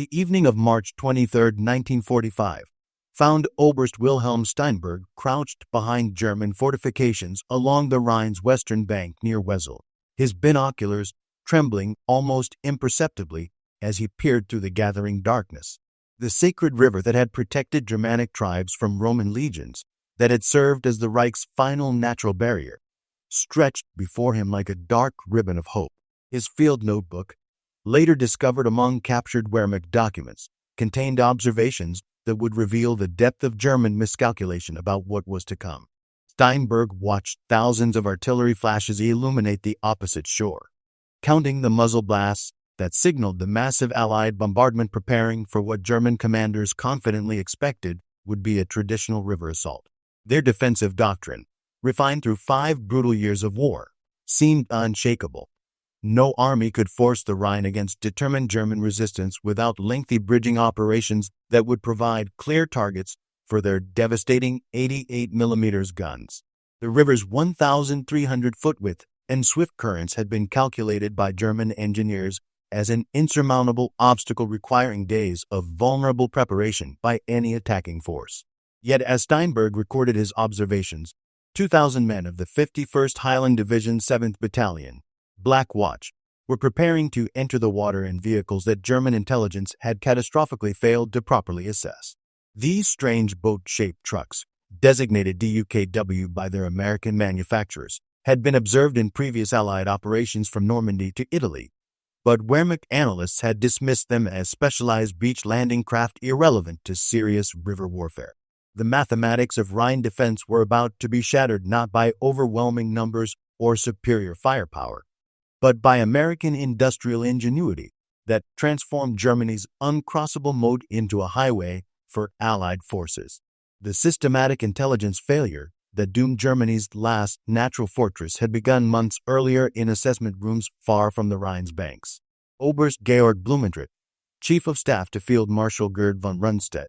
The evening of March 23, 1945, found Oberst Wilhelm Steinberg crouched behind German fortifications along the Rhine's western bank near Wesel, his binoculars trembling almost imperceptibly as he peered through the gathering darkness. The sacred river that had protected Germanic tribes from Roman legions, that had served as the Reich's final natural barrier, stretched before him like a dark ribbon of hope. His field notebook, later discovered among captured Wehrmacht documents, contained observations that would reveal the depth of German miscalculation about what was to come. Steinberg watched thousands of artillery flashes illuminate the opposite shore, counting the muzzle blasts that signaled the massive Allied bombardment preparing for what German commanders confidently expected would be a traditional river assault. Their defensive doctrine, refined through 5 brutal years of war, seemed unshakable. No army could force the Rhine against determined German resistance without lengthy bridging operations that would provide clear targets for their devastating 88mm guns. The river's 1,300-foot width and swift currents had been calculated by German engineers as an insurmountable obstacle requiring days of vulnerable preparation by any attacking force. Yet as Steinberg recorded his observations, 2,000 men of the 51st Highland Division 7th Battalion, Black Watch, were preparing to enter the water in vehicles that German intelligence had catastrophically failed to properly assess. These strange boat-shaped trucks, designated DUKW by their American manufacturers, had been observed in previous Allied operations from Normandy to Italy, but Wehrmacht analysts had dismissed them as specialized beach landing craft irrelevant to serious river warfare. The mathematics of Rhine defense were about to be shattered not by overwhelming numbers or superior firepower, but by American industrial ingenuity that transformed Germany's uncrossable moat into a highway for Allied forces. The systematic intelligence failure that doomed Germany's last natural fortress had begun months earlier in assessment rooms far from the Rhine's banks. Oberst Georg Blumentritt, Chief of Staff to Field Marshal Gerd von Rundstedt,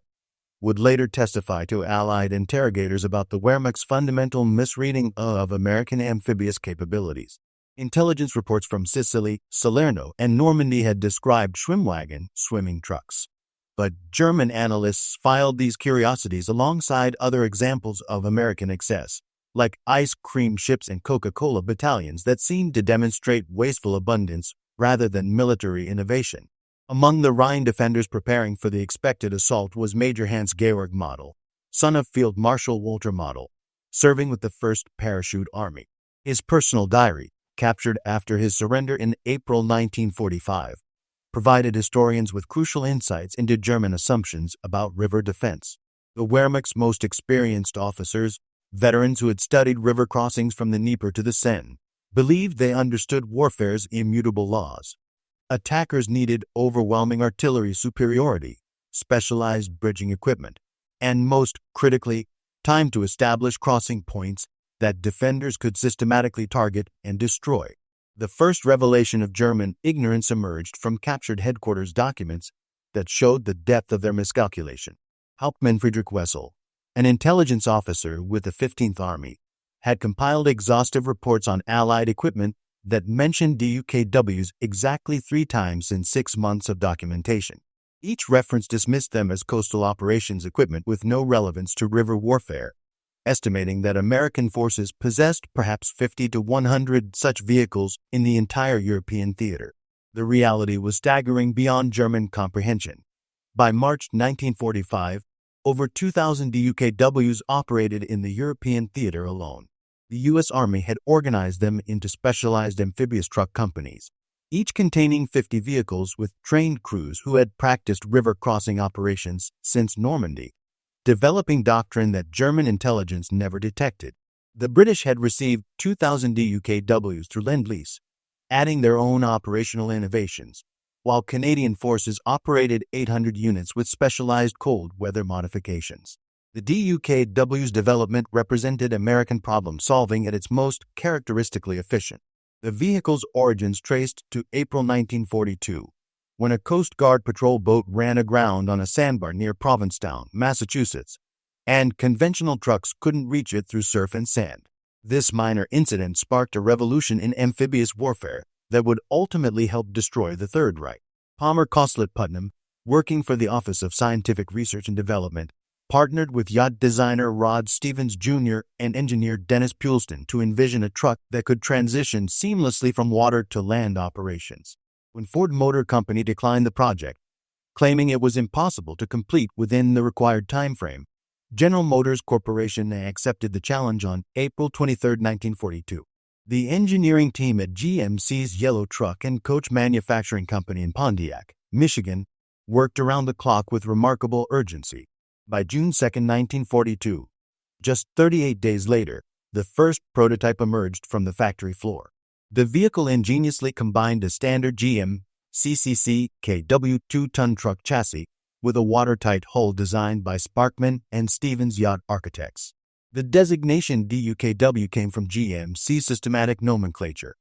would later testify to Allied interrogators about the Wehrmacht's fundamental misreading of American amphibious capabilities. Intelligence reports from Sicily, Salerno, and Normandy had described Schwimmwagen, swimming trucks. But German analysts filed these curiosities alongside other examples of American excess, like ice cream ships and Coca-Cola battalions that seemed to demonstrate wasteful abundance rather than military innovation. Among the Rhine defenders preparing for the expected assault was Major Hans-Georg Model, son of Field Marshal Walter Model, serving with the 1st Parachute Army. His personal diary, captured after his surrender in April 1945, provided historians with crucial insights into German assumptions about river defense. The Wehrmacht's most experienced officers, veterans who had studied river crossings from the Dnieper to the Seine, believed they understood warfare's immutable laws. Attackers needed overwhelming artillery superiority, specialized bridging equipment, and most critically, time to establish crossing points that defenders could systematically target and destroy. The first revelation of German ignorance emerged from captured headquarters documents that showed the depth of their miscalculation. Hauptmann Friedrich Wessel, an intelligence officer with the 15th Army, had compiled exhaustive reports on Allied equipment that mentioned DUKWs exactly 3 times in 6 months of documentation. Each reference dismissed them as coastal operations equipment with no relevance to river warfare, estimating that American forces possessed perhaps 50 to 100 such vehicles in the entire European theater. The reality was staggering beyond German comprehension. By March 1945, over 2,000 DUKWs operated in the European theater alone. The U.S. Army had organized them into specialized amphibious truck companies, each containing 50 vehicles with trained crews who had practiced river crossing operations since Normandy, developing doctrine that German intelligence never detected. The British had received 2,000 DUKWs through Lend-Lease, adding their own operational innovations, while Canadian forces operated 800 units with specialized cold weather modifications. The DUKW's development represented American problem-solving at its most characteristically efficient. The vehicle's origins traced to April 1942, when a Coast Guard patrol boat ran aground on a sandbar near Provincetown, Massachusetts, and conventional trucks couldn't reach it through surf and sand. This minor incident sparked a revolution in amphibious warfare that would ultimately help destroy the Third Reich. Palmer Coslet Putnam, working for the Office of Scientific Research and Development, partnered with yacht designer Rod Stevens Jr. and engineer Dennis Pulston to envision a truck that could transition seamlessly from water to land operations. When Ford Motor Company declined the project, claiming it was impossible to complete within the required timeframe, General Motors Corporation accepted the challenge on April 23, 1942. The engineering team at GMC's Yellow Truck and Coach Manufacturing Company in Pontiac, Michigan, worked around the clock with remarkable urgency. By June 2, 1942, just 38 days later, the first prototype emerged from the factory floor. The vehicle ingeniously combined a standard GM CCC KW 2-ton truck chassis with a watertight hull designed by Sparkman and Stevens Yacht Architects. The designation DUKW came from GMC systematic nomenclature: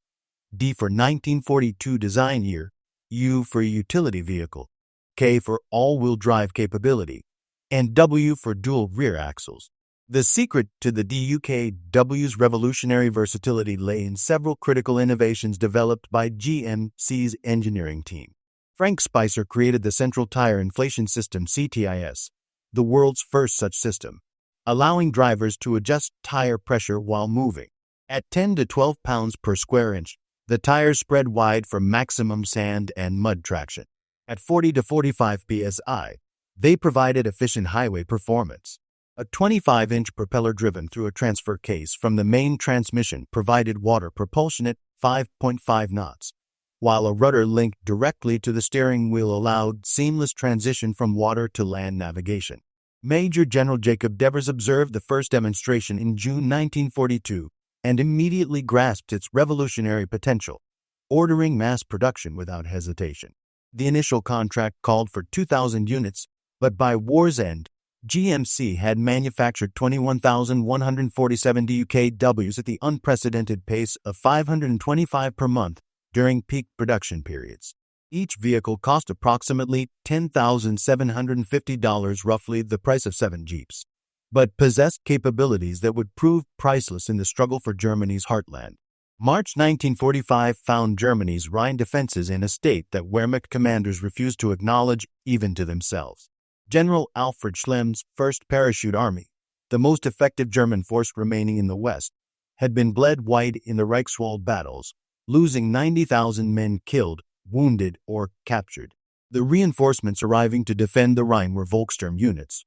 D for 1942 design year, U for utility vehicle, K for all-wheel drive capability, and W for dual rear axles. The secret to the DUKW's revolutionary versatility lay in several critical innovations developed by GMC's engineering team. Frank Spicer created the Central Tire Inflation System (CTIS), the world's first such system, allowing drivers to adjust tire pressure while moving. At 10 to 12 pounds per square inch, the tires spread wide for maximum sand and mud traction. At 40 to 45 psi, they provided efficient highway performance. A 25-inch propeller driven through a transfer case from the main transmission provided water propulsion at 5.5 knots, while a rudder linked directly to the steering wheel allowed seamless transition from water to land navigation. Major General Jacob Devers observed the first demonstration in June 1942 and immediately grasped its revolutionary potential, ordering mass production without hesitation. The initial contract called for 2,000 units, but by war's end, GMC had manufactured 21,147 DUKWs at the unprecedented pace of 525 per month during peak production periods. Each vehicle cost approximately $10,750, roughly the price of 7 Jeeps, but possessed capabilities that would prove priceless in the struggle for Germany's heartland. March 1945 found Germany's Rhine defenses in a state that Wehrmacht commanders refused to acknowledge even to themselves. General Alfred Schlemm's 1st Parachute Army, the most effective German force remaining in the West, had been bled white in the Reichswald battles, losing 90,000 men killed, wounded, or captured. The reinforcements arriving to defend the Rhine were Volkssturm units,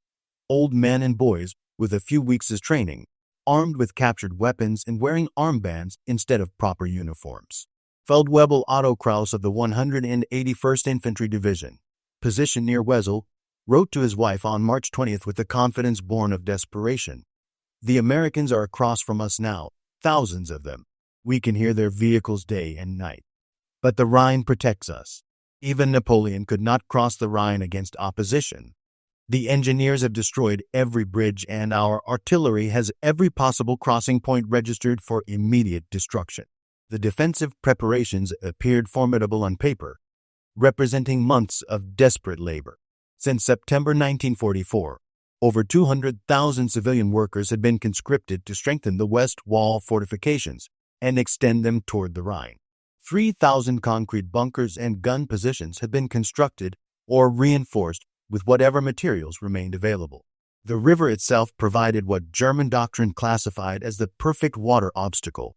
old men and boys with a few weeks' training, armed with captured weapons and wearing armbands instead of proper uniforms. Feldwebel Otto Kraus of the 181st Infantry Division, positioned near Wesel, wrote to his wife on March 20th with the confidence born of desperation. "The Americans are across from us now, thousands of them. We can hear their vehicles day and night. But the Rhine protects us. Even Napoleon could not cross the Rhine against opposition. The engineers have destroyed every bridge and our artillery has every possible crossing point registered for immediate destruction." The defensive preparations appeared formidable on paper, representing months of desperate labor. Since September 1944, over 200,000 civilian workers had been conscripted to strengthen the West Wall fortifications and extend them toward the Rhine. 3,000 concrete bunkers and gun positions had been constructed or reinforced with whatever materials remained available. The river itself provided what German doctrine classified as the perfect water obstacle: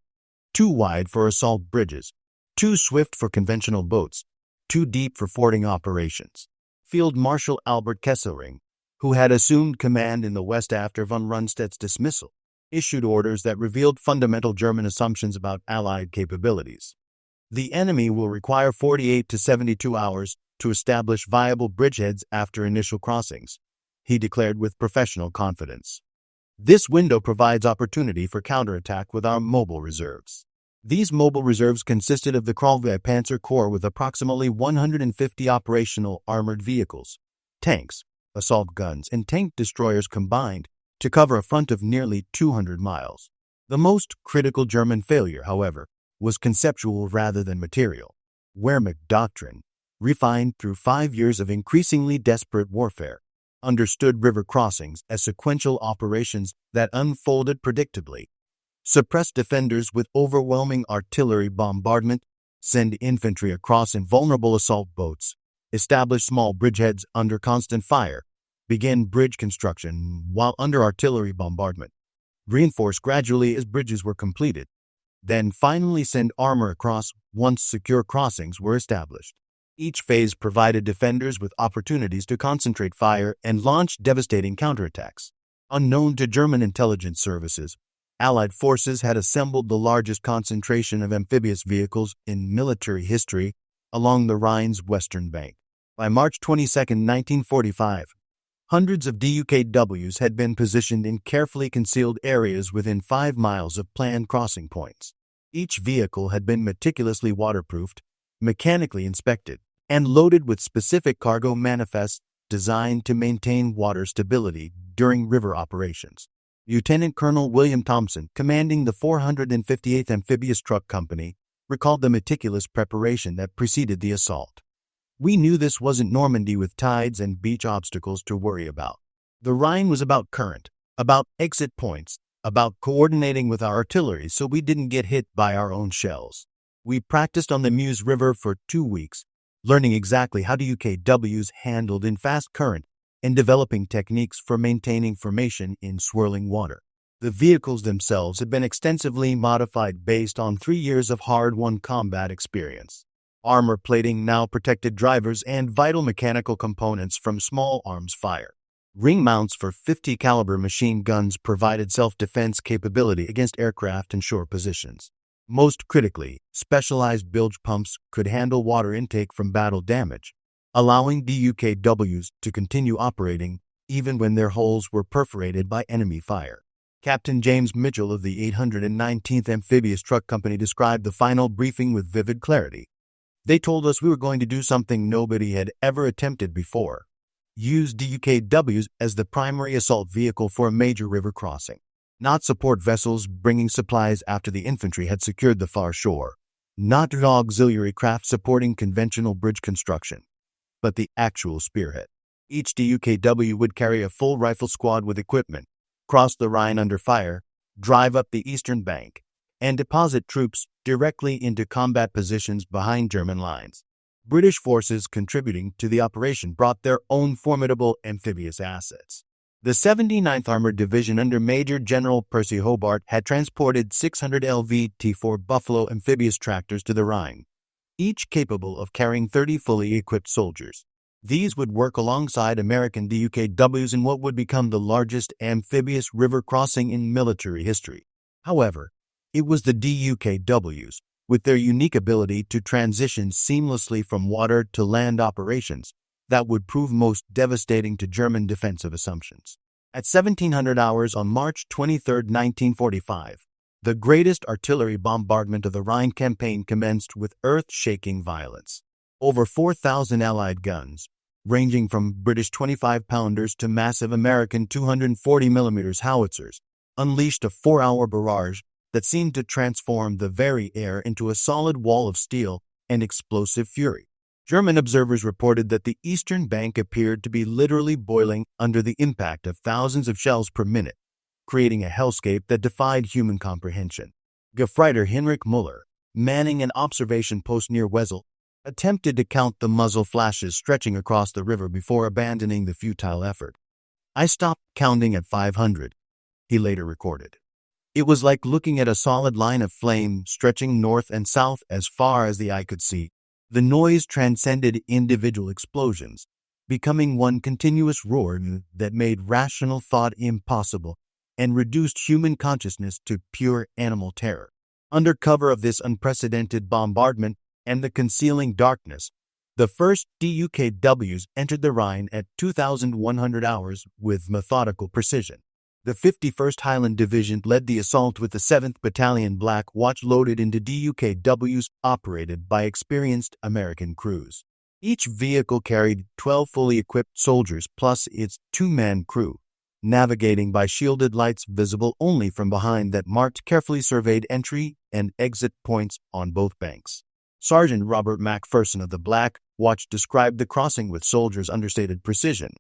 too wide for assault bridges, too swift for conventional boats, too deep for fording operations. Field Marshal Albert Kesselring, who had assumed command in the West after von Rundstedt's dismissal, issued orders that revealed fundamental German assumptions about Allied capabilities. "The enemy will require 48 to 72 hours to establish viable bridgeheads after initial crossings," he declared with professional confidence. "This window provides opportunity for counterattack with our mobile reserves." These mobile reserves consisted of the Kraftwerk Panzer Corps with approximately 150 operational armored vehicles, tanks, assault guns, and tank destroyers combined to cover a front of nearly 200 miles. The most critical German failure, however, was conceptual rather than material. Wehrmacht doctrine, refined through 5 years of increasingly desperate warfare, understood river crossings as sequential operations that unfolded predictably: suppress defenders with overwhelming artillery bombardment, send infantry across in vulnerable assault boats, establish small bridgeheads under constant fire, begin bridge construction while under artillery bombardment, reinforce gradually as bridges were completed, then finally send armor across once secure crossings were established. Each phase provided defenders with opportunities to concentrate fire and launch devastating counterattacks. Unknown to German intelligence services, Allied forces had assembled the largest concentration of amphibious vehicles in military history along the Rhine's western bank. By March 22, 1945, hundreds of DUKWs had been positioned in carefully concealed areas within 5 miles of planned crossing points. Each vehicle had been meticulously waterproofed, mechanically inspected, and loaded with specific cargo manifests designed to maintain water stability during river operations. Lieutenant Colonel William Thompson, commanding the 458th Amphibious Truck Company, recalled the meticulous preparation that preceded the assault. "We knew this wasn't Normandy with tides and beach obstacles to worry about. The Rhine was about current, about exit points, about coordinating with our artillery so we didn't get hit by our own shells. We practiced on the Meuse River for 2 weeks, learning exactly how DUKWs handled in fast current and developing techniques for maintaining formation in swirling water. The vehicles themselves had been extensively modified based on 3 years of hard-won combat experience. Armor plating now protected drivers and vital mechanical components from small arms fire. Ring mounts for 50 caliber machine guns provided self-defense capability against aircraft and shore positions. Most critically, specialized bilge pumps could handle water intake from battle damage, allowing DUKWs to continue operating even when their hulls were perforated by enemy fire. Captain James Mitchell of the 819th Amphibious Truck Company described the final briefing with vivid clarity. "They told us we were going to do something nobody had ever attempted before. Use DUKWs as the primary assault vehicle for a major river crossing. Not support vessels bringing supplies after the infantry had secured the far shore. Not auxiliary craft supporting conventional bridge construction, but the actual spearhead. Each DUKW would carry a full rifle squad with equipment, cross the Rhine under fire, drive up the eastern bank, and deposit troops directly into combat positions behind German lines. British forces contributing to the operation brought their own formidable amphibious assets. The 79th Armored Division under Major General Percy Hobart had transported 600 LV-T4 Buffalo amphibious tractors to the Rhine, each capable of carrying 30 fully equipped soldiers. These would work alongside American DUKWs in what would become the largest amphibious river crossing in military history. However, it was the DUKWs, with their unique ability to transition seamlessly from water to land operations, that would prove most devastating to German defensive assumptions. At 1700 hours on March 23, 1945, the greatest artillery bombardment of the Rhine campaign commenced with earth-shaking violence. Over 4,000 Allied guns, ranging from British 25-pounders to massive American 240mm howitzers, unleashed a 4-hour barrage that seemed to transform the very air into a solid wall of steel and explosive fury. German observers reported that the eastern bank appeared to be literally boiling under the impact of thousands of shells per minute, creating a hellscape that defied human comprehension. Gefreiter Heinrich Müller, manning an observation post near Wesel, attempted to count the muzzle flashes stretching across the river before abandoning the futile effort. "I stopped counting at 500, he later recorded. "It was like looking at a solid line of flame stretching north and south as far as the eye could see. The noise transcended individual explosions, becoming one continuous roar that made rational thought impossible and reduced human consciousness to pure animal terror." Under cover of this unprecedented bombardment and the concealing darkness, the first DUKWs entered the Rhine at 2,100 hours with methodical precision. The 51st Highland Division led the assault with the 7th Battalion Black Watch loaded into DUKWs operated by experienced American crews. Each vehicle carried 12 fully equipped soldiers plus its 2-man crew, navigating by shielded lights visible only from behind that marked carefully surveyed entry and exit points on both banks. Sergeant Robert Macpherson of the Black Watch described the crossing with soldiers' understated precision.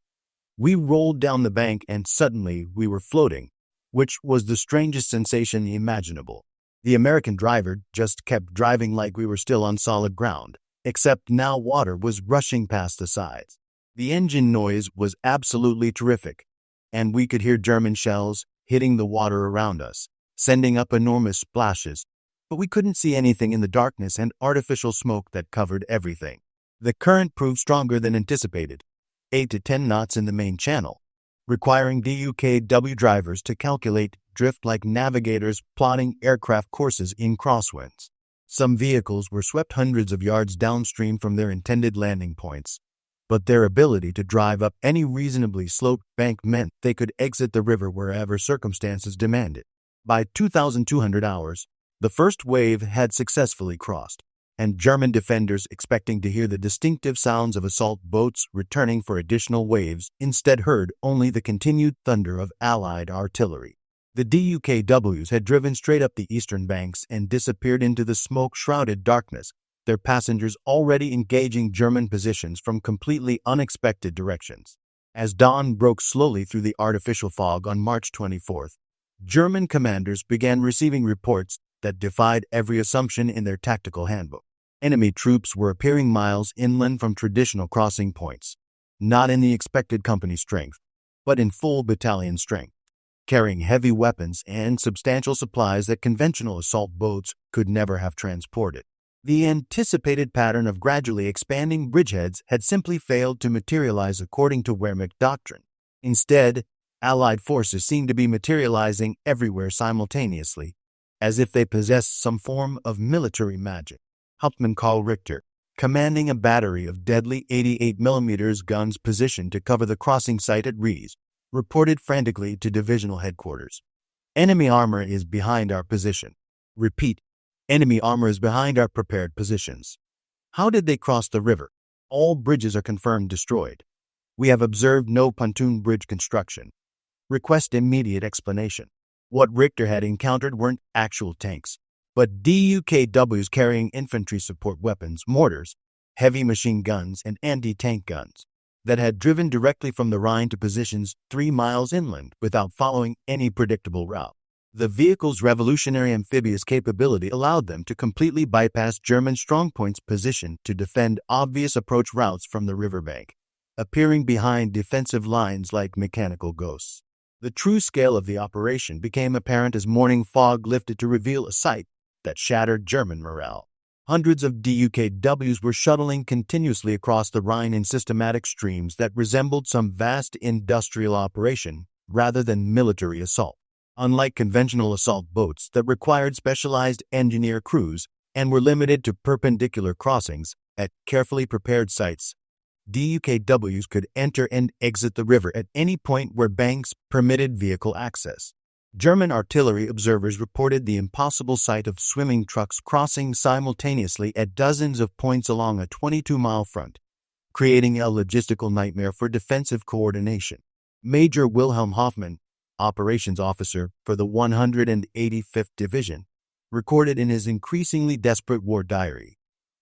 "We rolled down the bank and suddenly we were floating, which was the strangest sensation imaginable. The American driver just kept driving like we were still on solid ground, except now water was rushing past the sides. The engine noise was absolutely terrific, and we could hear German shells hitting the water around us, sending up enormous splashes, but we couldn't see anything in the darkness and artificial smoke that covered everything. The current proved stronger than anticipated, 8 to 10 knots in the main channel, requiring DUKW drivers to calculate drift like navigators plotting aircraft courses in crosswinds. Some vehicles were swept hundreds of yards downstream from their intended landing points, but their ability to drive up any reasonably sloped bank meant they could exit the river wherever circumstances demanded. By 2,200 hours, the first wave had successfully crossed, and German defenders, expecting to hear the distinctive sounds of assault boats returning for additional waves, instead heard only the continued thunder of Allied artillery. The DUKWs had driven straight up the eastern banks and disappeared into the smoke-shrouded darkness, their passengers already engaging German positions from completely unexpected directions. As dawn broke slowly through the artificial fog on March 24th, German commanders began receiving reports that defied every assumption in their tactical handbook. Enemy troops were appearing miles inland from traditional crossing points, not in the expected company strength, but in full battalion strength, carrying heavy weapons and substantial supplies that conventional assault boats could never have transported. The anticipated pattern of gradually expanding bridgeheads had simply failed to materialize according to Wehrmacht doctrine. Instead, Allied forces seemed to be materializing everywhere simultaneously, as if they possessed some form of military magic. Hauptmann Karl Richter, commanding a battery of deadly 88mm guns positioned to cover the crossing site at Ries, reported frantically to divisional headquarters. Enemy armor is behind our position. Repeat, enemy armor is behind our prepared positions. How did they cross the river? All bridges are confirmed destroyed. We have observed no pontoon bridge construction. Request immediate explanation. What Richter had encountered weren't actual tanks, but DUKWs carrying infantry support weapons, mortars, heavy machine guns, and anti-tank guns that had driven directly from the Rhine to positions 3 miles inland without following any predictable route. The vehicle's revolutionary amphibious capability allowed them to completely bypass German strongpoints positioned to defend obvious approach routes from the riverbank, appearing behind defensive lines like mechanical ghosts. The true scale of the operation became apparent as morning fog lifted to reveal a sight that shattered German morale. Hundreds of DUKWs were shuttling continuously across the Rhine in systematic streams that resembled some vast industrial operation rather than military assault. Unlike conventional assault boats that required specialized engineer crews and were limited to perpendicular crossings at carefully prepared sites, DUKWs could enter and exit the river at any point where banks permitted vehicle access. German artillery observers reported the impossible sight of swimming trucks crossing simultaneously at dozens of points along a 22-mile front, creating a logistical nightmare for defensive coordination. Major Wilhelm Hoffmann, operations officer for the 185th Division, recorded in his increasingly desperate war diary,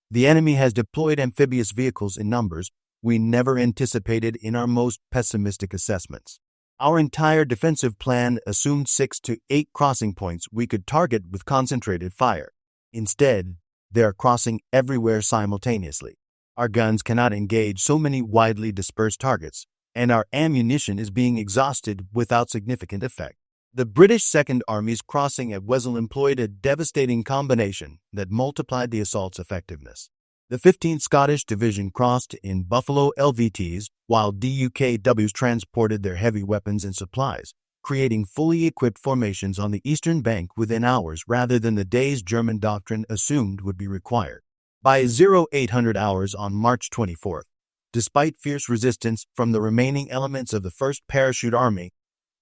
"The enemy has deployed amphibious vehicles in numbers we never anticipated in our most pessimistic assessments. Our entire defensive plan assumed 6 to 8 crossing points we could target with concentrated fire. Instead, they are crossing everywhere simultaneously. Our guns cannot engage so many widely dispersed targets, and our ammunition is being exhausted without significant effect." The British Second Army's crossing at Wesel employed a devastating combination that multiplied the assault's effectiveness. The 15th Scottish Division crossed in Buffalo LVTs, while DUKWs transported their heavy weapons and supplies, creating fully equipped formations on the eastern bank within hours rather than the days German doctrine assumed would be required. By 0800 hours on March 24th, despite fierce resistance from the remaining elements of the 1st Parachute Army,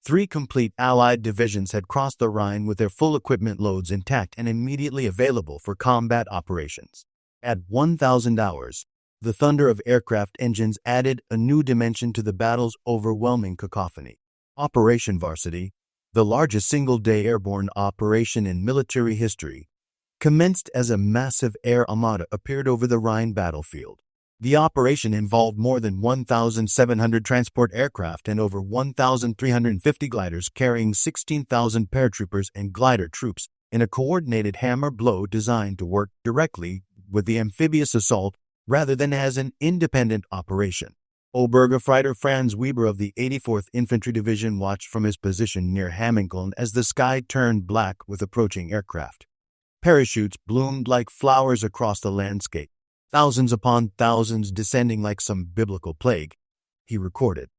3 complete Allied divisions had crossed the Rhine with their full equipment loads intact and immediately available for combat operations. At 1,000 hours, the thunder of aircraft engines added a new dimension to the battle's overwhelming cacophony. Operation Varsity, the largest single-day airborne operation in military history, commenced as a massive air armada appeared over the Rhine battlefield. The operation involved more than 1,700 transport aircraft and over 1,350 gliders carrying 16,000 paratroopers and glider troops in a coordinated hammer blow designed to work directly with the amphibious assault rather than as an independent operation. Obergefreiter Franz Weber of the 84th Infantry Division watched from his position near Hamminkeln as the sky turned black with approaching aircraft. Parachutes bloomed like flowers across the landscape, thousands upon thousands descending like some biblical plague, he recorded.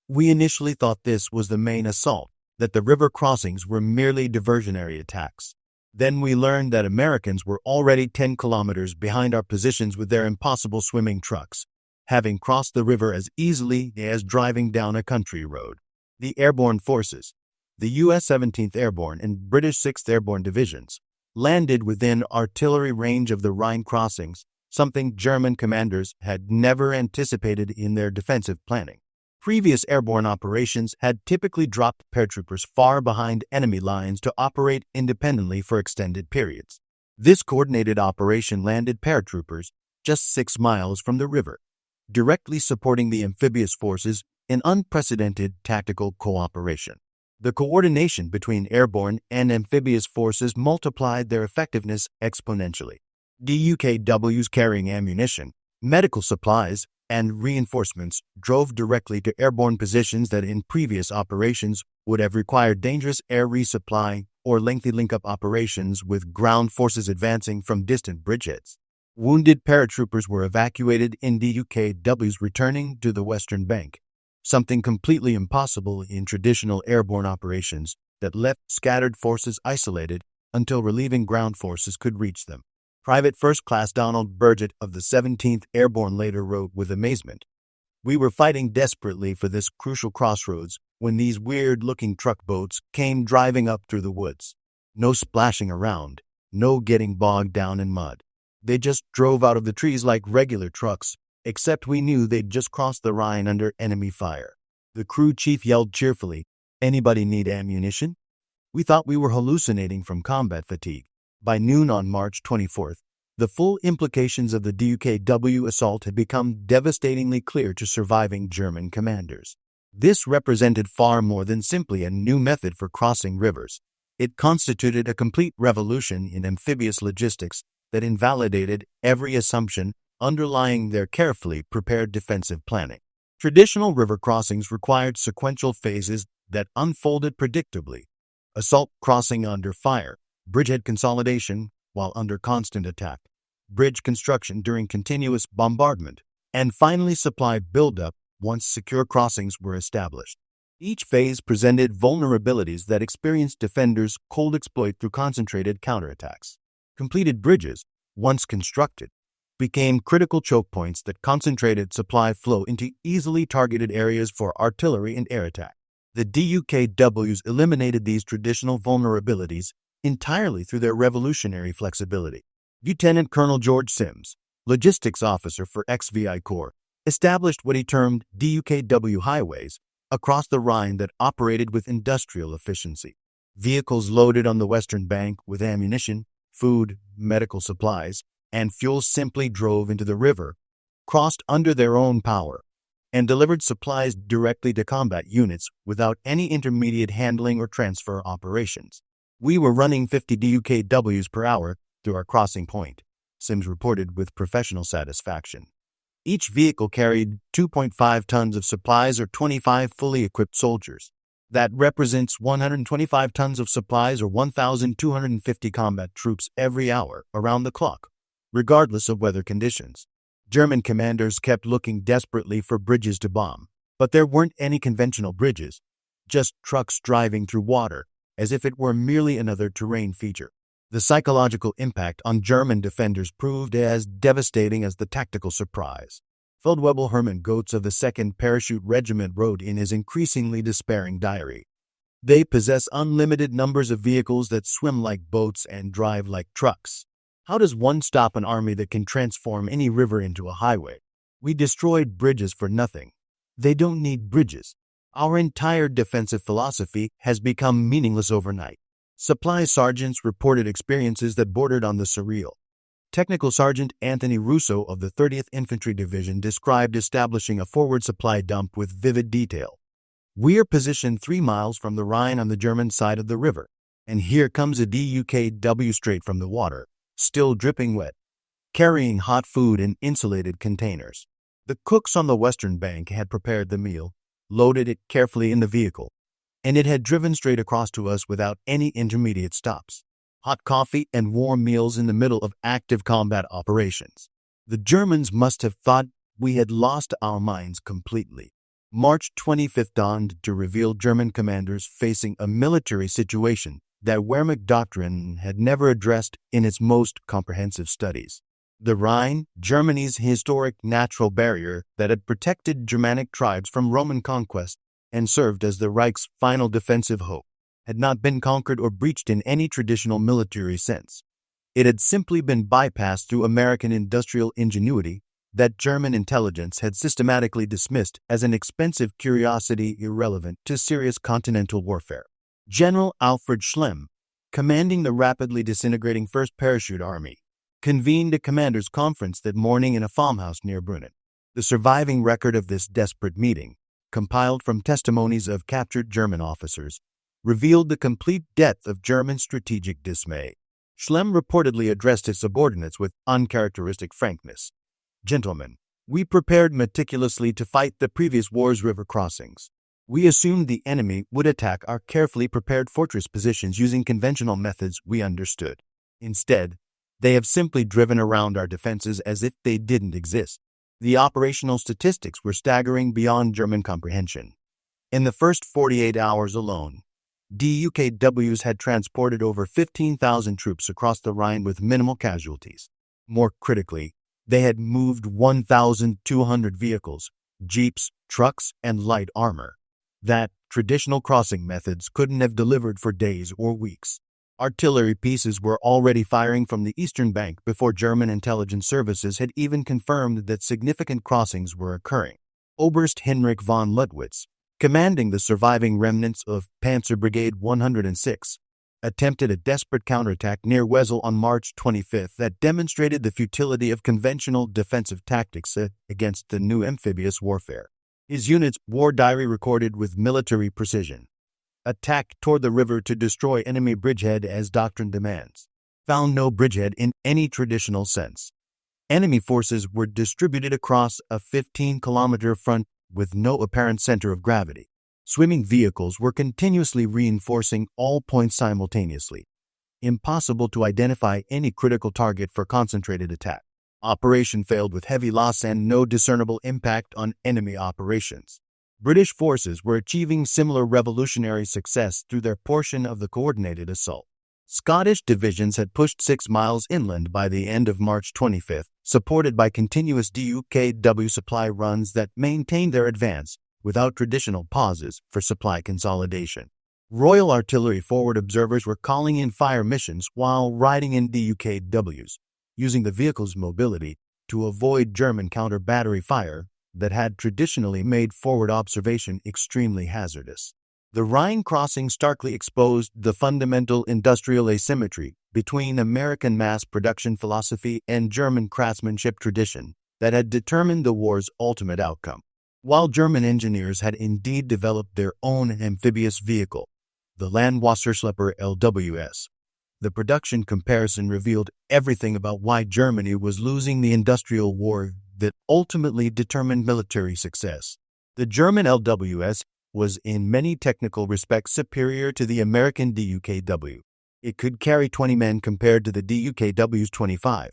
We initially thought this was the main assault, that the river crossings were merely diversionary attacks. Then we learned that Americans were already 10 kilometers behind our positions with their impossible swimming trucks, having crossed the river as easily as driving down a country road. The airborne forces, the U.S. 17th Airborne and British 6th Airborne Divisions, landed within artillery range of the Rhine crossings, something German commanders had never anticipated in their defensive planning. Previous airborne operations had typically dropped paratroopers far behind enemy lines to operate independently for extended periods. This coordinated operation landed paratroopers just 6 miles from the river, directly supporting the amphibious forces in unprecedented tactical cooperation. The coordination between airborne and amphibious forces multiplied their effectiveness exponentially. DUKWs carrying ammunition, medical supplies, and reinforcements drove directly to airborne positions that in previous operations would have required dangerous air resupply or lengthy link-up operations with ground forces advancing from distant bridgeheads. Wounded paratroopers were evacuated in DUKWs returning to the western bank, something completely impossible in traditional airborne operations that left scattered forces isolated until relieving ground forces could reach them. Private First Class Donald Burgett of the 17th Airborne later wrote with amazement, "We were fighting desperately for this crucial crossroads when these weird-looking truck boats came driving up through the woods. No splashing around, no getting bogged down in mud. They just drove out of the trees like regular trucks, except we knew they'd just crossed the Rhine under enemy fire. The crew chief yelled cheerfully, 'Anybody need ammunition?' We thought we were hallucinating from combat fatigue. By noon on March 24th, the full implications of the DUKW assault had become devastatingly clear to surviving German commanders. This represented far more than simply a new method for crossing rivers. It constituted a complete revolution in amphibious logistics that invalidated every assumption underlying their carefully prepared defensive planning. Traditional river crossings required sequential phases that unfolded predictably: assault crossing under fire, bridgehead consolidation while under constant attack, bridge construction during continuous bombardment, and finally supply buildup once secure crossings were established. Each phase presented vulnerabilities that experienced defenders cold exploit through concentrated counterattacks. Completed bridges, once constructed, became critical choke points that concentrated supply flow into easily targeted areas for artillery and air attack. The DUKWs eliminated these traditional vulnerabilities entirely through their revolutionary flexibility. Lieutenant Colonel George Sims, logistics officer for XVI Corps, established what he termed DUKW highways across the Rhine that operated with industrial efficiency. Vehicles loaded on the western bank with ammunition, food, medical supplies, and fuel simply drove into the river, crossed under their own power, and delivered supplies directly to combat units without any intermediate handling or transfer operations. We were running 50 DUKWs per hour through our crossing point, Sims reported with professional satisfaction. Each vehicle carried 2.5 tons of supplies or 25 fully equipped soldiers. That represents 125 tons of supplies or 1,250 combat troops every hour, around the clock, regardless of weather conditions. German commanders kept looking desperately for bridges to bomb, but there weren't any conventional bridges, just trucks driving through water, as if it were merely another terrain feature. The psychological impact on German defenders proved as devastating as the tactical surprise. Feldwebel Hermann Goetz of the 2nd Parachute Regiment wrote in his increasingly despairing diary, "They possess unlimited numbers of vehicles that swim like boats and drive like trucks. How does one stop an army that can transform any river into a highway? We destroyed bridges for nothing. They don't need bridges. Our entire defensive philosophy has become meaningless overnight." Supply sergeants reported experiences that bordered on the surreal. Technical Sergeant Anthony Russo of the 30th Infantry Division described establishing a forward supply dump with vivid detail. "We're positioned 3 miles from the Rhine on the German side of the river, and here comes a DUKW straight from the water, still dripping wet. carrying hot food in insulated containers. The cooks on the western bank had prepared the meal, loaded it carefully in the vehicle, and it had driven straight across to us without any intermediate stops. Hot coffee and warm meals in the middle of active combat operations. The Germans must have thought we had lost our minds completely. March 25th dawned to reveal German commanders facing a military situation that Wehrmacht doctrine had never addressed in its most comprehensive studies. The Rhine, Germany's historic natural barrier that had protected Germanic tribes from Roman conquest and served as the Reich's final defensive hope, had not been conquered or breached in any traditional military sense. It had simply been bypassed through American industrial ingenuity that German intelligence had systematically dismissed as an expensive curiosity irrelevant to serious continental warfare. General Alfred Schlemm, commanding the rapidly disintegrating 1st Parachute Army, convened a commanders' conference that morning in a farmhouse near Brunnen. The surviving record of this desperate meeting, compiled from testimonies of captured German officers, revealed the complete depth of German strategic dismay. Schlemm reportedly addressed his subordinates with uncharacteristic frankness. "Gentlemen, we prepared meticulously to fight the previous war's river crossings. We assumed the enemy would attack our carefully prepared fortress positions using conventional methods we understood. Instead, they have simply driven around our defenses as if they didn't exist. The operational statistics were staggering beyond German comprehension. In the first 48 hours alone, DUKWs had transported over 15,000 troops across the Rhine with minimal casualties. More critically, they had moved 1,200 vehicles, jeeps, trucks, and light armor that traditional crossing methods couldn't have delivered for days or weeks. Artillery pieces were already firing from the eastern bank before German intelligence services had even confirmed that significant crossings were occurring. Oberst Heinrich von Luttwitz, commanding the surviving remnants of Panzer Brigade 106, attempted a desperate counterattack near Wesel on March 25th that demonstrated the futility of conventional defensive tactics against the new amphibious warfare. His unit's war diary recorded with military precision: "Attack toward the river to destroy enemy bridgehead as doctrine demands." Found no bridgehead in any traditional sense. Enemy forces were distributed across a 15-kilometer front with no apparent center of gravity. Swimming vehicles were continuously reinforcing all points simultaneously. Impossible to identify any critical target for concentrated attack. Operation failed with heavy loss and no discernible impact on enemy operations. British forces were achieving similar revolutionary success through their portion of the coordinated assault. Scottish divisions had pushed 6 miles inland by the end of March 25th, supported by continuous DUKW supply runs that maintained their advance without traditional pauses for supply consolidation. Royal Artillery forward observers were calling in fire missions while riding in DUKWs, using the vehicle's mobility to avoid German counter-battery fire that had traditionally made forward observation extremely hazardous. The Rhine crossing starkly exposed the fundamental industrial asymmetry between American mass production philosophy and German craftsmanship tradition that had determined the war's ultimate outcome. While German engineers had indeed developed their own amphibious vehicle, the Landwasserschlepper LWS, the production comparison revealed everything about why Germany was losing the industrial war that ultimately determined military success. The German LWS was in many technical respects superior to the American DUKW. It could carry 20 men compared to the DUKW's 25,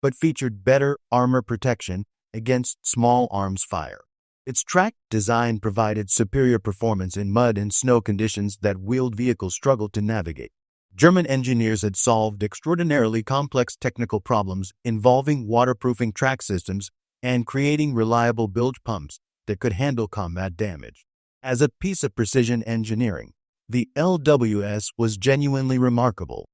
but featured better armor protection against small arms fire. Its track design provided superior performance in mud and snow conditions that wheeled vehicles struggled to navigate. German engineers had solved extraordinarily complex technical problems involving waterproofing track systems and creating reliable bilge pumps that could handle combat damage. As a piece of precision engineering, the LWS was genuinely remarkable,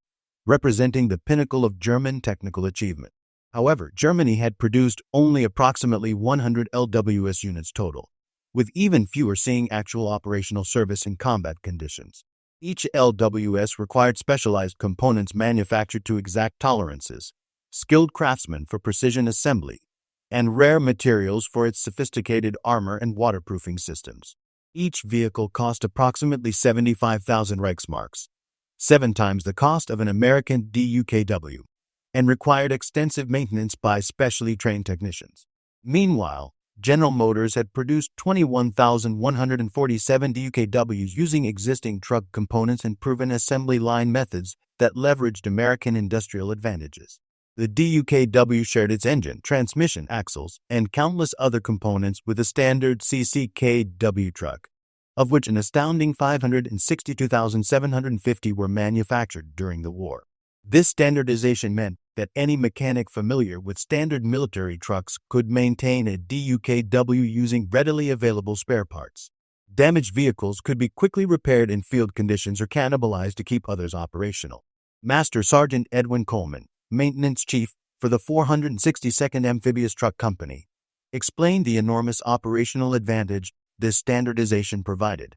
representing the pinnacle of German technical achievement. However, Germany had produced only approximately 100 LWS units total, with even fewer seeing actual operational service in combat conditions. Each LWS required specialized components manufactured to exact tolerances, skilled craftsmen for precision assembly, and rare materials for its sophisticated armor and waterproofing systems. Each vehicle cost approximately 75,000 Reichsmarks, 7 times the cost of an American DUKW, and required extensive maintenance by specially trained technicians. Meanwhile, General Motors had produced 21,147 DUKWs using existing truck components and proven assembly line methods that leveraged American industrial advantages. The DUKW shared its engine, transmission, axles, and countless other components with a standard CCKW truck, of which an astounding 562,750 were manufactured during the war. This standardization meant that any mechanic familiar with standard military trucks could maintain a DUKW using readily available spare parts. Damaged vehicles could be quickly repaired in field conditions or cannibalized to keep others operational. Master Sergeant Edwin Coleman, maintenance chief for the 462nd Amphibious Truck Company, explained the enormous operational advantage this standardization provided.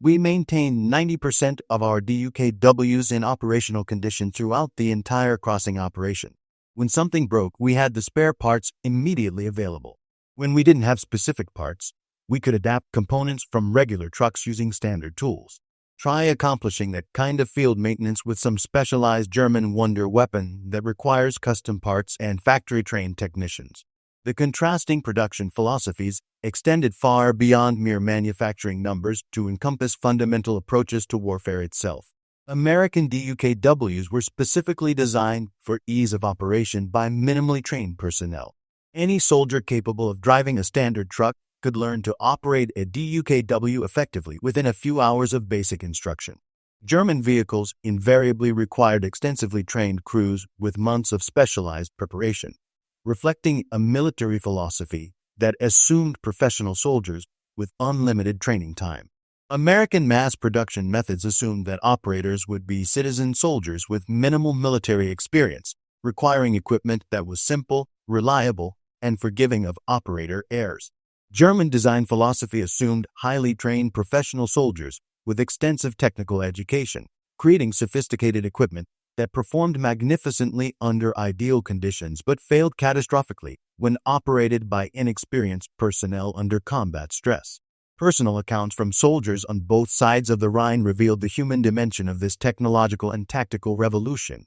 We maintained 90% of our DUKWs in operational condition throughout the entire crossing operation. When something broke, we had the spare parts immediately available. When we didn't have specific parts, we could adapt components from regular trucks using standard tools. Try accomplishing that kind of field maintenance with some specialized German wonder weapon that requires custom parts and factory-trained technicians. The contrasting production philosophies extended far beyond mere manufacturing numbers to encompass fundamental approaches to warfare itself. American DUKWs were specifically designed for ease of operation by minimally trained personnel. Any soldier capable of driving a standard truck could learn to operate a DUKW effectively within a few hours of basic instruction. German vehicles invariably required extensively trained crews with months of specialized preparation, reflecting a military philosophy that assumed professional soldiers with unlimited training time. American mass production methods assumed that operators would be citizen soldiers with minimal military experience, requiring equipment that was simple, reliable, and forgiving of operator errors. German design philosophy assumed highly trained professional soldiers with extensive technical education, creating sophisticated equipment that performed magnificently under ideal conditions but failed catastrophically when operated by inexperienced personnel under combat stress. Personal accounts from soldiers on both sides of the Rhine revealed the human dimension of this technological and tactical revolution,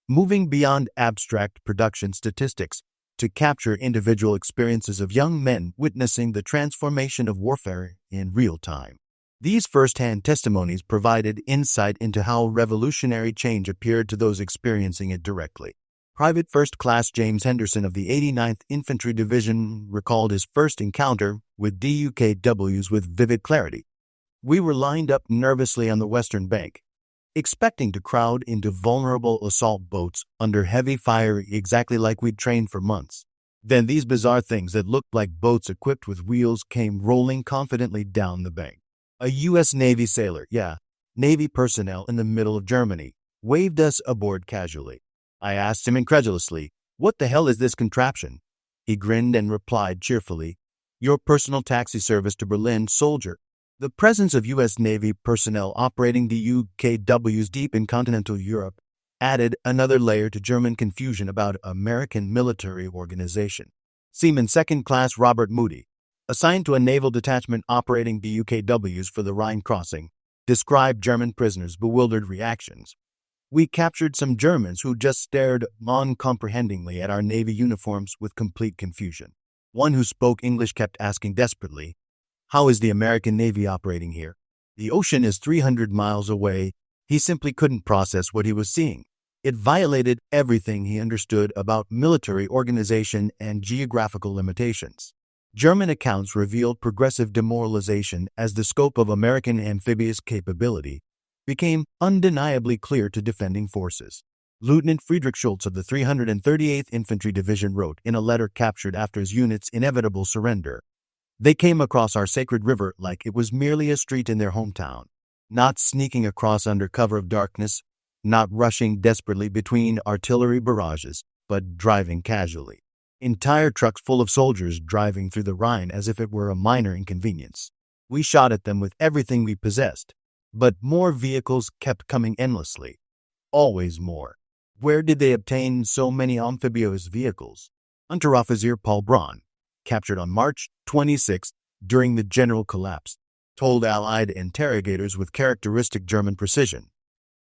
moving beyond abstract production statistics to capture individual experiences of young men witnessing the transformation of warfare in real time. These first-hand testimonies provided insight into how revolutionary change appeared to those experiencing it directly. Private First Class James Henderson of the 89th Infantry Division recalled his first encounter with DUKWs with vivid clarity. We were lined up nervously on the western bank, expecting to crowd into vulnerable assault boats under heavy fire exactly like we'd trained for months. Then these bizarre things that looked like boats equipped with wheels came rolling confidently down the bank. A U.S. Navy sailor, Navy personnel in the middle of Germany, waved us aboard casually. I asked him incredulously, "What the hell is this contraption?" He grinned and replied cheerfully, "Your personal taxi service to Berlin, soldier." The presence of U.S. Navy personnel operating the DUKWs deep in continental Europe added another layer to German confusion about American military organization. Seaman Second Class Robert Moody, assigned to a naval detachment operating DUKWs for the Rhine crossing, described German prisoners' bewildered reactions. We captured some Germans who just stared uncomprehendingly at our Navy uniforms with complete confusion. One who spoke English kept asking desperately, "How is the American Navy operating here? The ocean is 300 miles away." He simply couldn't process what he was seeing. It violated everything he understood about military organization and geographical limitations. German accounts revealed progressive demoralization as the scope of American amphibious capability became undeniably clear to defending forces. Lieutenant Friedrich Schultz of the 338th Infantry Division wrote in a letter captured after his unit's inevitable surrender, "They came across our sacred river like it was merely a street in their hometown, not sneaking across under cover of darkness, not rushing desperately between artillery barrages, but driving casually. Entire trucks full of soldiers driving through the Rhine as if it were a minor inconvenience. We shot at them with everything we possessed, but more vehicles kept coming endlessly. Always more. Where did they obtain so many amphibious vehicles?" Unteroffizier Paul Braun, captured on March 26 during the general collapse, told Allied interrogators with characteristic German precision,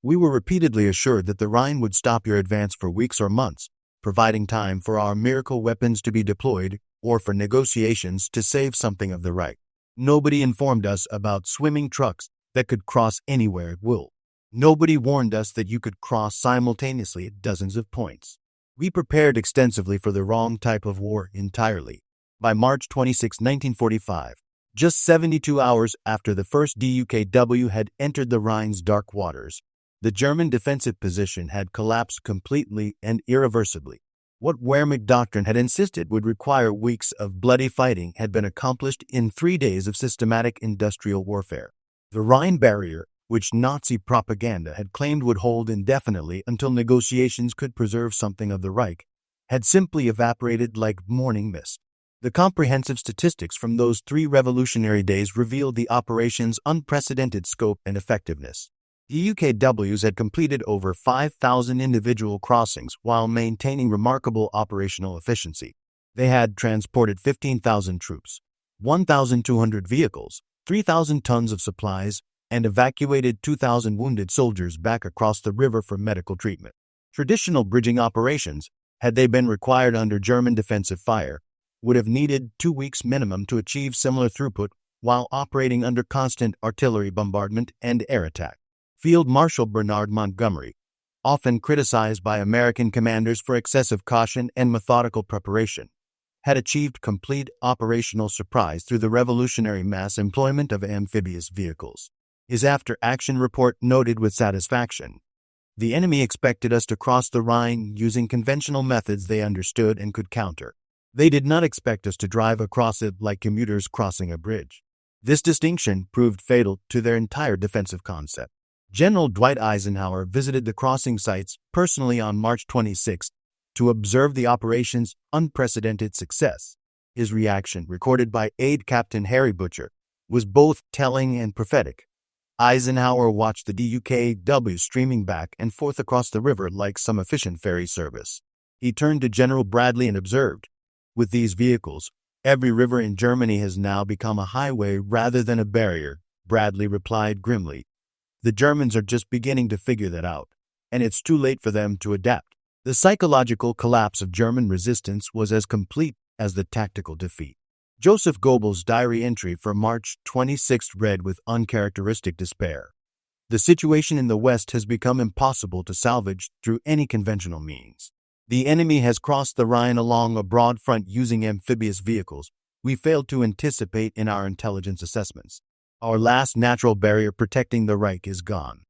"We were repeatedly assured that the Rhine would stop your advance for weeks or months, providing time for our miracle weapons to be deployed or for negotiations to save something of the right. Nobody informed us about swimming trucks that could cross anywhere at will. Nobody warned us that you could cross simultaneously at dozens of points. We prepared extensively for the wrong type of war entirely. By March 26, 1945, just 72 hours after the first DUKW had entered the Rhine's dark waters, the German defensive position had collapsed completely and irreversibly. What Wehrmacht doctrine had insisted would require weeks of bloody fighting had been accomplished in 3 days of systematic industrial warfare. The Rhine barrier, which Nazi propaganda had claimed would hold indefinitely until negotiations could preserve something of the Reich, had simply evaporated like morning mist. The comprehensive statistics from those 3 revolutionary days revealed the operation's unprecedented scope and effectiveness. The DUKWs had completed over 5,000 individual crossings while maintaining remarkable operational efficiency. They had transported 15,000 troops, 1,200 vehicles, 3,000 tons of supplies, and evacuated 2,000 wounded soldiers back across the river for medical treatment. Traditional bridging operations, had they been required under German defensive fire, would have needed 2 weeks minimum to achieve similar throughput while operating under constant artillery bombardment and air attack. Field Marshal Bernard Montgomery, often criticized by American commanders for excessive caution and methodical preparation, had achieved complete operational surprise through the revolutionary mass employment of amphibious vehicles. His after-action report noted with satisfaction, "The enemy expected us to cross the Rhine using conventional methods they understood and could counter. They did not expect us to drive across it like commuters crossing a bridge." This distinction proved fatal to their entire defensive concept. General Dwight Eisenhower visited the crossing sites personally on March 26 to observe the operation's unprecedented success. His reaction, recorded by Aide Captain Harry Butcher, was both telling and prophetic. Eisenhower watched the DUKW streaming back and forth across the river like some efficient ferry service. He turned to General Bradley and observed, "With these vehicles, every river in Germany has now become a highway rather than a barrier." Bradley replied grimly, "The Germans are just beginning to figure that out, and it's too late for them to adapt." The psychological collapse of German resistance was as complete as the tactical defeat. Joseph Goebbels' diary entry for March 26 read with uncharacteristic despair, "The situation in the West has become impossible to salvage through any conventional means. The enemy has crossed the Rhine along a broad front using amphibious vehicles we failed to anticipate in our intelligence assessments. Our last natural barrier protecting the Reich is gone.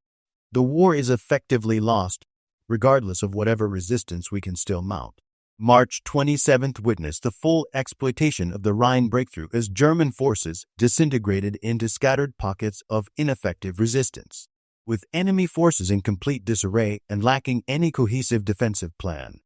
The war is effectively lost, regardless of whatever resistance we can still mount." March 27 witnessed the full exploitation of the Rhine breakthrough as German forces disintegrated into scattered pockets of ineffective resistance, with enemy forces in complete disarray and lacking any cohesive defensive plan.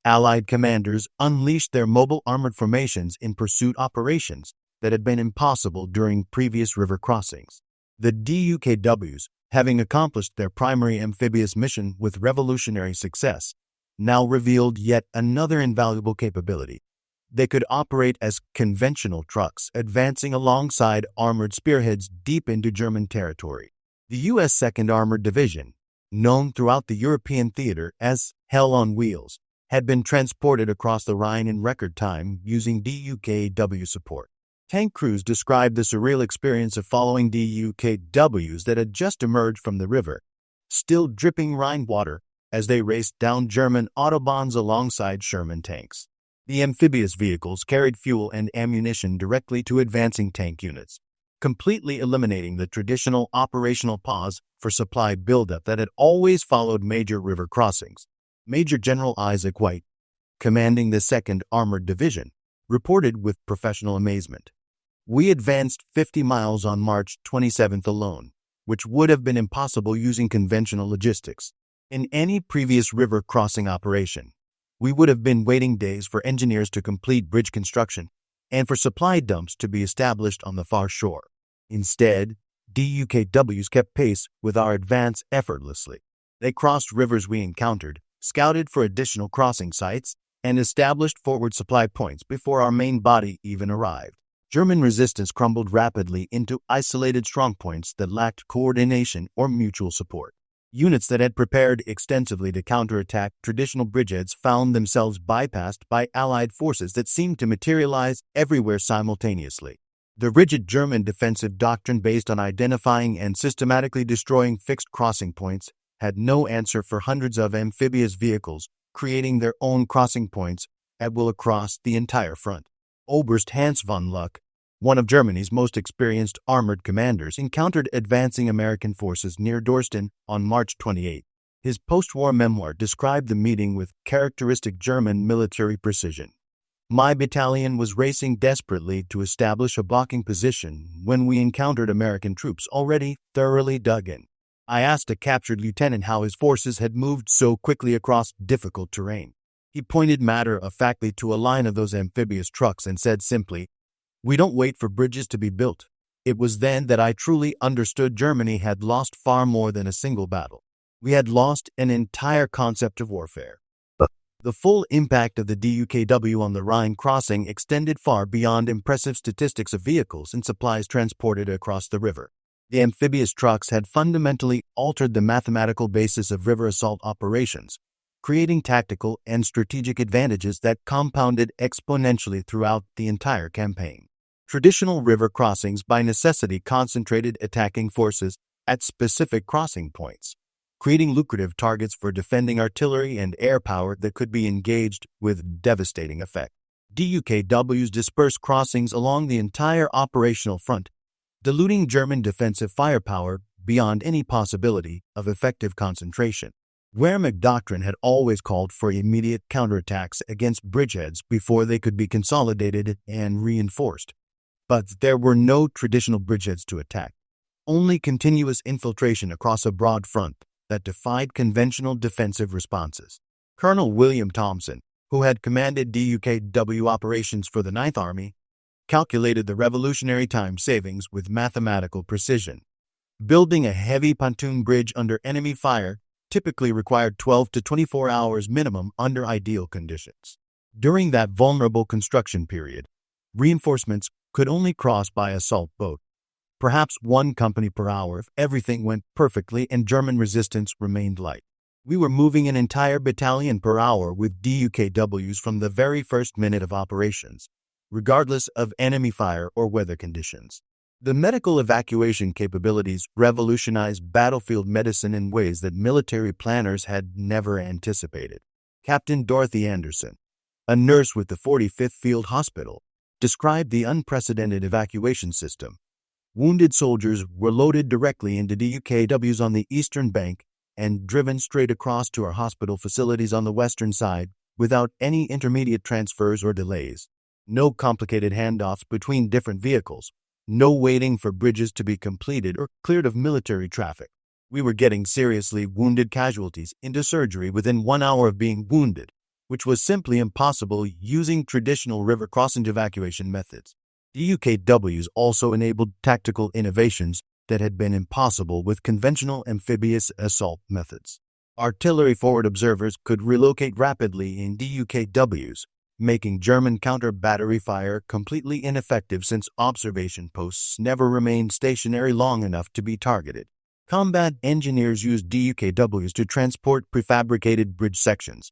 Allied commanders unleashed their mobile armored formations in pursuit operations that had been impossible during previous river crossings. The DUKWs, having accomplished their primary amphibious mission with revolutionary success, now revealed yet another invaluable capability. They could operate as conventional trucks, advancing alongside armored spearheads deep into German territory. The U.S. 2nd Armored Division, known throughout the European theater as Hell on Wheels, had been transported across the Rhine in record time using DUKW support. Tank crews described the surreal experience of following DUKWs that had just emerged from the river, still dripping Rhine water, as they raced down German autobahns alongside Sherman tanks. The amphibious vehicles carried fuel and ammunition directly to advancing tank units, completely eliminating the traditional operational pause for supply buildup that had always followed major river crossings. Major General Isaac White, commanding the 2nd Armored Division, reported with professional amazement, "We advanced 50 miles on March 27 alone, which would have been impossible using conventional logistics. In any previous river crossing operation, we would have been waiting days for engineers to complete bridge construction and for supply dumps to be established on the far shore. Instead, DUKWs kept pace with our advance effortlessly. They crossed rivers we encountered, scouted for additional crossing sites, and established forward supply points before our main body even arrived." German resistance crumbled rapidly into isolated strongpoints that lacked coordination or mutual support. Units that had prepared extensively to counterattack traditional bridgeheads found themselves bypassed by Allied forces that seemed to materialize everywhere simultaneously. The rigid German defensive doctrine based on identifying and systematically destroying fixed crossing points had no answer for hundreds of amphibious vehicles creating their own crossing points at will across the entire front. Oberst Hans von Luck, one of Germany's most experienced armored commanders, encountered advancing American forces near Dorsten on March 28. His post-war memoir described the meeting with characteristic German military precision. "My battalion was racing desperately to establish a blocking position when we encountered American troops already thoroughly dug in. I asked a captured lieutenant how his forces had moved so quickly across difficult terrain. He pointed matter-of-factly to a line of those amphibious trucks and said simply, 'We don't wait for bridges to be built.' It was then that I truly understood Germany had lost far more than a single battle. We had lost an entire concept of warfare." The full impact of the DUKW on the Rhine crossing extended far beyond impressive statistics of vehicles and supplies transported across the river. The amphibious trucks had fundamentally altered the mathematical basis of river assault operations, creating tactical and strategic advantages that compounded exponentially throughout the entire campaign. Traditional river crossings by necessity concentrated attacking forces at specific crossing points, creating lucrative targets for defending artillery and air power that could be engaged with devastating effect. DUKWs dispersed crossings along the entire operational front, diluting German defensive firepower beyond any possibility of effective concentration. Wehrmacht doctrine had always called for immediate counterattacks against bridgeheads before they could be consolidated and reinforced. But there were no traditional bridgeheads to attack, only continuous infiltration across a broad front that defied conventional defensive responses. Colonel William Thompson, who had commanded DUKW operations for the Ninth Army, calculated the revolutionary time savings with mathematical precision. Building a heavy pontoon bridge under enemy fire typically required 12 to 24 hours minimum under ideal conditions. During that vulnerable construction period, reinforcements could only cross by assault boat, perhaps one company per hour if everything went perfectly and German resistance remained light. We were moving an entire battalion per hour with DUKWs from the very first minute of operations, regardless of enemy fire or weather conditions. The medical evacuation capabilities revolutionized battlefield medicine in ways that military planners had never anticipated. Captain Dorothy Anderson, a nurse with the 45th Field Hospital, described the unprecedented evacuation system. Wounded soldiers were loaded directly into DUKWs on the eastern bank and driven straight across to our hospital facilities on the western side without any intermediate transfers or delays. No complicated handoffs between different vehicles. No waiting for bridges to be completed or cleared of military traffic. We were getting seriously wounded casualties into surgery within 1 hour of being wounded, which was simply impossible using traditional river crossing evacuation methods. DUKWs also enabled tactical innovations that had been impossible with conventional amphibious assault methods. Artillery forward observers could relocate rapidly in DUKWs, making German counter-battery fire completely ineffective since observation posts never remained stationary long enough to be targeted. Combat engineers used DUKWs to transport prefabricated bridge sections,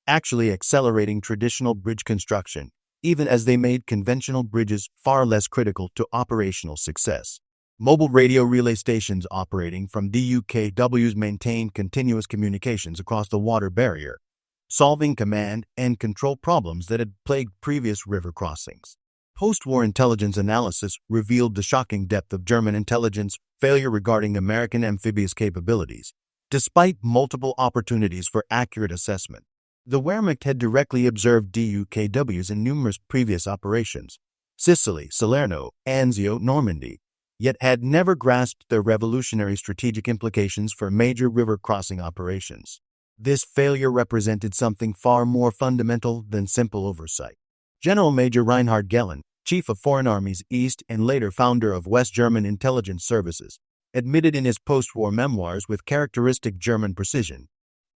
actually accelerating traditional bridge construction, even as they made conventional bridges far less critical to operational success. Mobile radio relay stations operating from DUKWs maintained continuous communications across the water barrier, solving command and control problems that had plagued previous river crossings. Post-war intelligence analysis revealed the shocking depth of German intelligence failure regarding American amphibious capabilities, despite multiple opportunities for accurate assessment. The Wehrmacht had directly observed DUKWs in numerous previous operations, Sicily, Salerno, Anzio, Normandy, yet had never grasped their revolutionary strategic implications for major river crossing operations. This failure represented something far more fundamental than simple oversight. General Major Reinhard Gehlen, chief of Foreign Armies East and later founder of West German intelligence services, admitted in his post-war memoirs with characteristic German precision,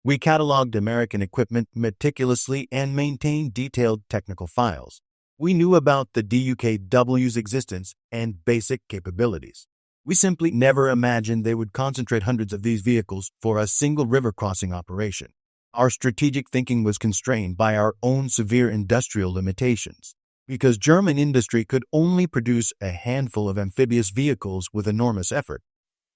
"We cataloged American equipment meticulously and maintained detailed technical files. We knew about the DUKW's existence and basic capabilities. We simply never imagined they would concentrate hundreds of these vehicles for a single river crossing operation. Our strategic thinking was constrained by our own severe industrial limitations. Because German industry could only produce a handful of amphibious vehicles with enormous effort,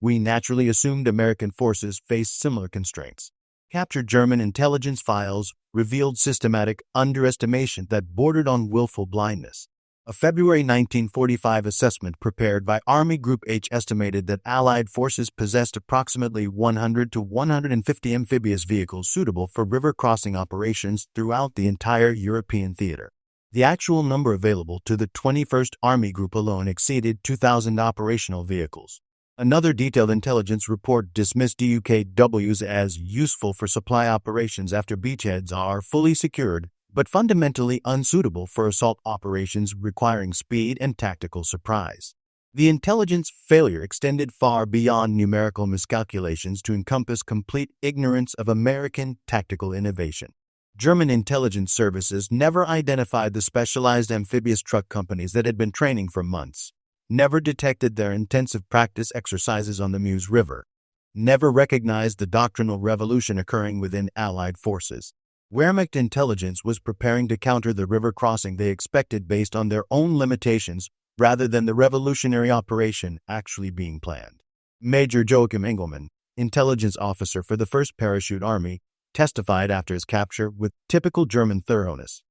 we naturally assumed American forces faced similar constraints. Captured German intelligence files revealed systematic underestimation that bordered on willful blindness. A February 1945 assessment prepared by Army Group H estimated that Allied forces possessed approximately 100 to 150 amphibious vehicles suitable for river crossing operations throughout the entire European theater. The actual number available to the 21st Army Group alone exceeded 2,000 operational vehicles. Another detailed intelligence report dismissed DUKWs as useful for supply operations after beachheads are fully secured, but fundamentally unsuitable for assault operations requiring speed and tactical surprise. The intelligence failure extended far beyond numerical miscalculations to encompass complete ignorance of American tactical innovation. German intelligence services never identified the specialized amphibious truck companies that had been training for months, never detected their intensive practice exercises on the Meuse River, never recognized the doctrinal revolution occurring within Allied forces. Wehrmacht intelligence was preparing to counter the river crossing they expected based on their own limitations rather than the revolutionary operation actually being planned. Major Joachim Engelmann, intelligence officer for the 1st Parachute Army, testified after his capture with typical German thoroughness.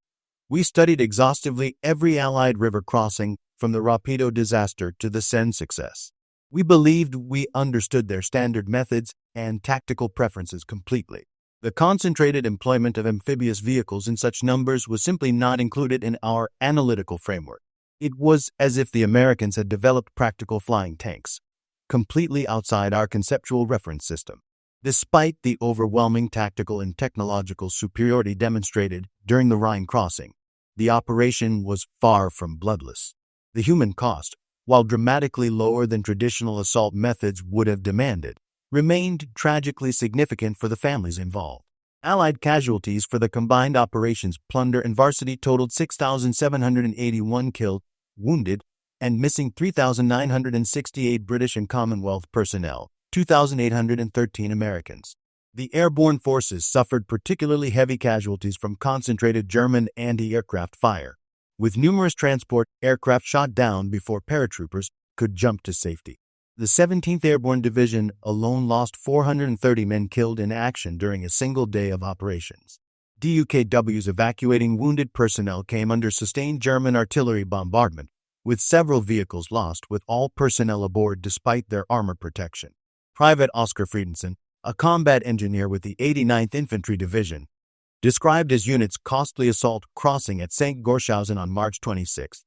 We studied exhaustively every Allied river crossing from the Rapido disaster to the Seine success. We believed we understood their standard methods and tactical preferences completely. The concentrated employment of amphibious vehicles in such numbers was simply not included in our analytical framework. It was as if the Americans had developed practical flying tanks, completely outside our conceptual reference system. Despite the overwhelming tactical and technological superiority demonstrated during the Rhine crossing, the operation was far from bloodless. The human cost, while dramatically lower than traditional assault methods would have demanded, remained tragically significant for the families involved. Allied casualties for the combined operations Plunder and Varsity totaled 6,781 killed, wounded, and missing 3,968 British and Commonwealth personnel, 2,813 Americans. The airborne forces suffered particularly heavy casualties from concentrated German anti-aircraft fire, with numerous transport aircraft shot down before paratroopers could jump to safety. The 17th Airborne Division alone lost 430 men killed in action during a single day of operations. DUKWs evacuating wounded personnel came under sustained German artillery bombardment, with several vehicles lost with all personnel aboard despite their armor protection. Private Oscar Friedensen, a combat engineer with the 89th Infantry Division, described his unit's costly assault crossing at St. Gorshausen on March 26.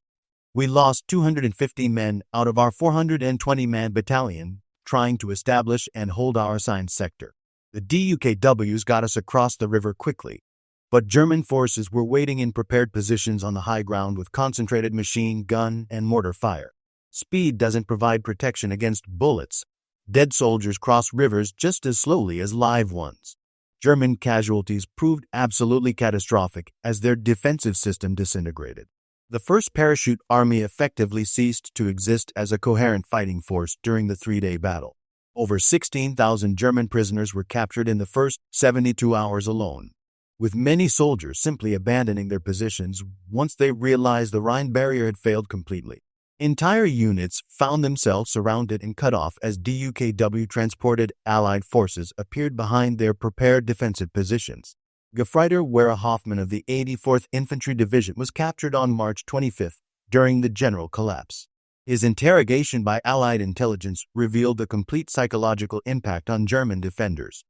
We lost 250 men out of our 420-man battalion trying to establish and hold our assigned sector. The DUKWs got us across the river quickly, but German forces were waiting in prepared positions on the high ground with concentrated machine gun and mortar fire. Speed doesn't provide protection against bullets. Dead soldiers cross rivers just as slowly as live ones. German casualties proved absolutely catastrophic as their defensive system disintegrated. The 1st Parachute Army effectively ceased to exist as a coherent fighting force during the 3-day battle. Over 16,000 German prisoners were captured in the first 72 hours alone, with many soldiers simply abandoning their positions once they realized the Rhine barrier had failed completely. Entire units found themselves surrounded and cut off as DUKW transported Allied forces appeared behind their prepared defensive positions. Gefreiter Werner Hoffmann of the 84th Infantry Division was captured on March 25 during the general collapse. His interrogation by Allied intelligence revealed the complete psychological impact on German defenders.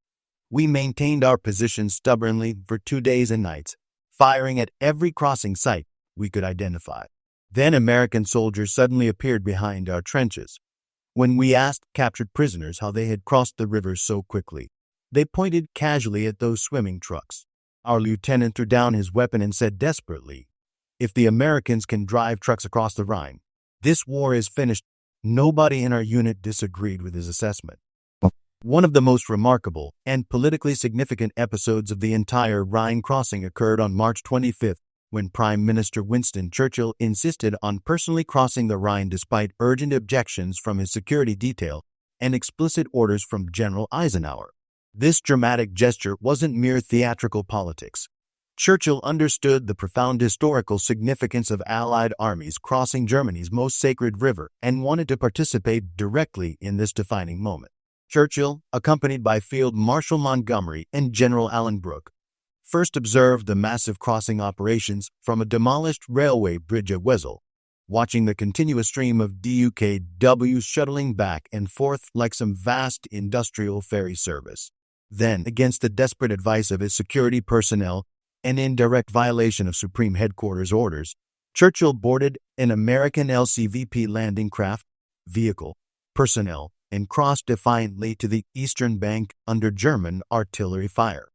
We maintained our position stubbornly for 2 days and nights, firing at every crossing site we could identify. Then American soldiers suddenly appeared behind our trenches. When we asked captured prisoners how they had crossed the river so quickly, they pointed casually at those swimming trucks. Our lieutenant threw down his weapon and said desperately, "If the Americans can drive trucks across the Rhine, this war is finished." Nobody in our unit disagreed with his assessment. One of the most remarkable and politically significant episodes of the entire Rhine crossing occurred on March 25, when Prime Minister Winston Churchill insisted on personally crossing the Rhine despite urgent objections from his security detail and explicit orders from General Eisenhower. This dramatic gesture wasn't mere theatrical politics. Churchill understood the profound historical significance of Allied armies crossing Germany's most sacred river and wanted to participate directly in this defining moment. Churchill, accompanied by Field Marshal Montgomery and General Alan Brooke, first observed the massive crossing operations from a demolished railway bridge at Wesel, watching the continuous stream of DUKWs shuttling back and forth like some vast industrial ferry service. Then, against the desperate advice of his security personnel and in direct violation of Supreme Headquarters orders, Churchill boarded an American LCVP landing craft, vehicle, personnel, and crossed defiantly to the eastern bank under German artillery fire.